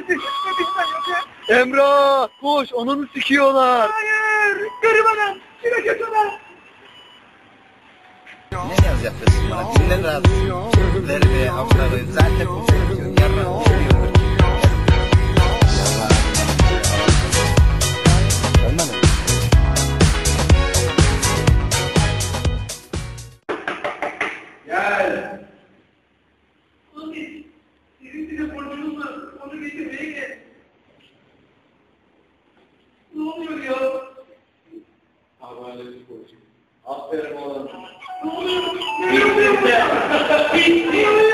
sesi. Ne bilmem yok ya. Emrah koş ananı sikiyorlar. Hayır. Garip adam. Şuna kötü adam. Ne yazacaksın bana? Dinle rahat. Ver be avrağı. Zaten bu çocuk yarın oluyordur. Gel. Abi, sizin size borcunuz var. Onu getirmeye gel. Ne oluyor ya? Haberleri borcum. Aferin oğlum. Ne oluyor? Ne oluyor?